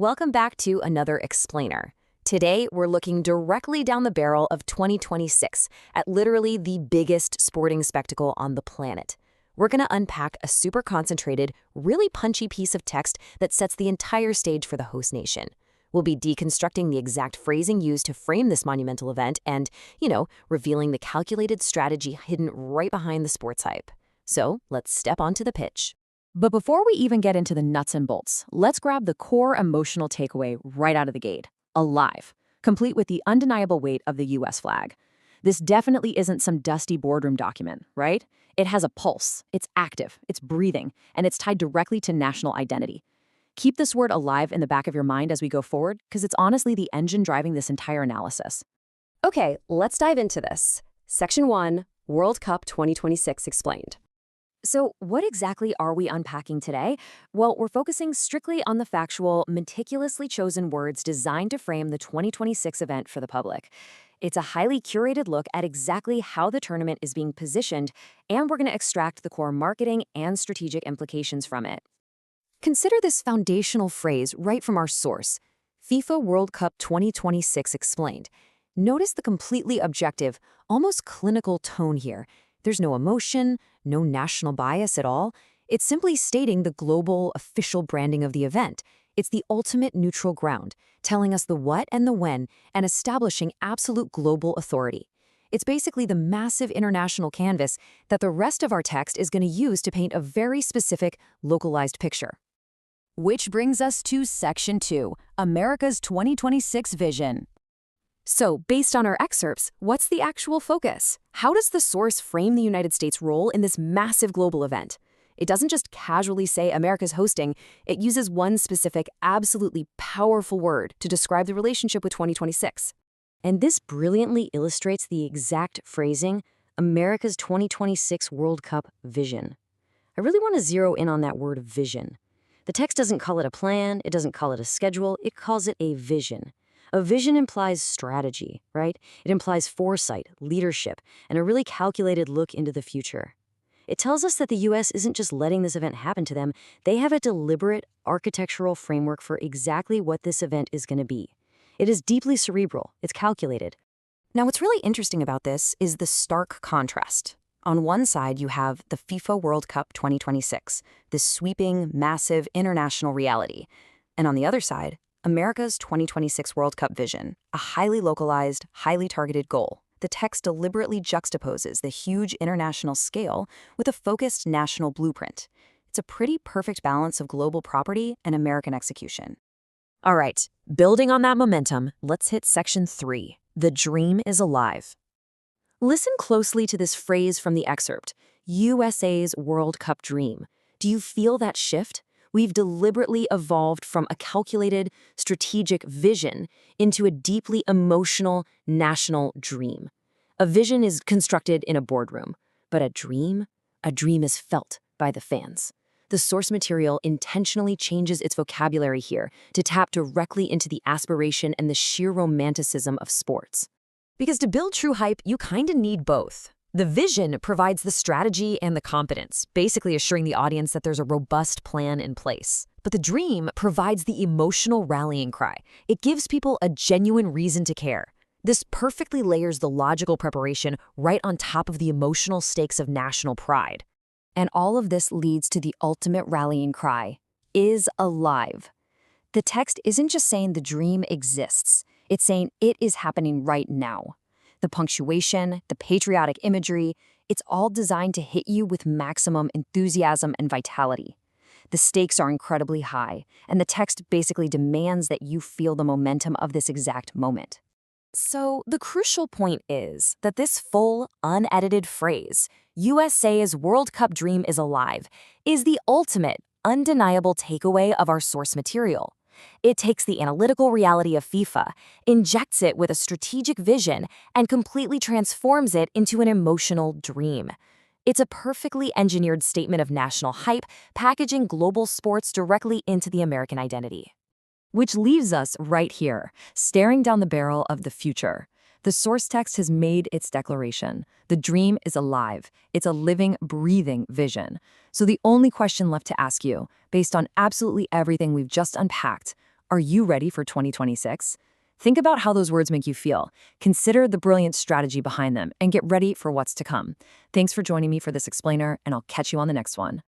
Welcome back to another explainer. Today, we're looking directly down the barrel of 2026 at literally the biggest sporting spectacle on the planet. We're going to unpack a super concentrated, really punchy piece of text that sets the entire stage for the host nation. We'll be deconstructing the exact phrasing used to frame this monumental event and, revealing the calculated strategy hidden right behind the sports hype. So, let's step onto the pitch. But before we even get into the nuts and bolts, let's grab the core emotional takeaway right out of the gate. Alive, complete with the undeniable weight of the U.S. flag. This definitely isn't some dusty boardroom document, right? It has a pulse, it's active, it's breathing, and it's tied directly to national identity. Keep this word alive in the back of your mind as we go forward, because it's honestly the engine driving this entire analysis. Okay, let's dive into this. Section 1, World Cup 2026 explained. So what exactly are we unpacking today? Well, we're focusing strictly on the factual, meticulously chosen words designed to frame the 2026 event for the public. It's a highly curated look at exactly how the tournament is being positioned, and we're going to extract the core marketing and strategic implications from it. Consider this foundational phrase right from our source, FIFA World Cup 2026 explained. Notice the completely objective, almost clinical tone here. There's no emotion, no national bias at all. It's simply stating the global, official branding of the event. It's the ultimate neutral ground, telling us the what and the when, and establishing absolute global authority. It's basically the massive international canvas that the rest of our text is going to use to paint a very specific, localized picture. Which brings us to Section 2, America's 2026 Vision. So, based on our excerpts, what's the actual focus? How does the source frame the United States' role in this massive global event? It doesn't just casually say America's hosting, it uses one specific, absolutely powerful word to describe the relationship with 2026. And this brilliantly illustrates the exact phrasing, America's 2026 World Cup vision. I really want to zero in on that word vision. The text doesn't call it a plan, it doesn't call it a schedule, it calls it a vision. A vision implies strategy, right? It implies foresight, leadership, and a really calculated look into the future. It tells us that the U.S. isn't just letting this event happen to them, they have a deliberate architectural framework for exactly what this event is going to be. It is deeply cerebral, it's calculated. Now, what's really interesting about this is the stark contrast. On one side, you have the FIFA World Cup 2026, this sweeping, massive international reality. And on the other side, America's 2026 World Cup vision, a highly localized, highly targeted goal. The text deliberately juxtaposes the huge international scale with a focused national blueprint. It's a pretty perfect balance of global property and American execution. All right, building on that momentum, let's hit Section 3. The dream is alive. Listen closely to this phrase from the excerpt, USA's World Cup dream. Do you feel that shift? We've deliberately evolved from a calculated, strategic vision into a deeply emotional national dream. A vision is constructed in a boardroom, but a dream is felt by the fans. The source material intentionally changes its vocabulary here to tap directly into the aspiration and the sheer romanticism of sports. Because to build true hype, you kinda need both. The vision provides the strategy and the competence, basically assuring the audience that there's a robust plan in place. But the dream provides the emotional rallying cry. It gives people a genuine reason to care. This perfectly layers the logical preparation right on top of the emotional stakes of national pride. And all of this leads to the ultimate rallying cry, is alive. The text isn't just saying the dream exists, it's saying it is happening right now. The punctuation, the patriotic imagery, it's all designed to hit you with maximum enthusiasm and vitality. The stakes are incredibly high, and the text basically demands that you feel the momentum of this exact moment. So the crucial point is that this full, unedited phrase, USA's World Cup dream is alive, is the ultimate, undeniable takeaway of our source material. It takes the analytical reality of FIFA, injects it with a strategic vision, and completely transforms it into an emotional dream. It's a perfectly engineered statement of national hype, packaging global sports directly into the American identity. Which leaves us right here, staring down the barrel of the future. The source text has made its declaration. The dream is alive. It's a living, breathing vision. So the only question left to ask you, based on absolutely everything we've just unpacked, Are you ready for 2026? Think about how those words make you feel. Consider the brilliant strategy behind them and get ready for what's to come. Thanks for joining me for this explainer, and I'll catch you on the next one.